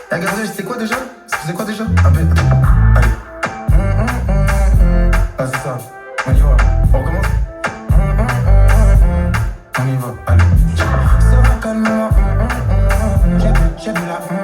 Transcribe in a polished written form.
La gazelle, c'est quoi déjà? C'est quoi déjà? Un peu. Allez. Ah, c'est ça. On y va. On recommence. On y va. Allez. Ça va calmement. J'ai vu la.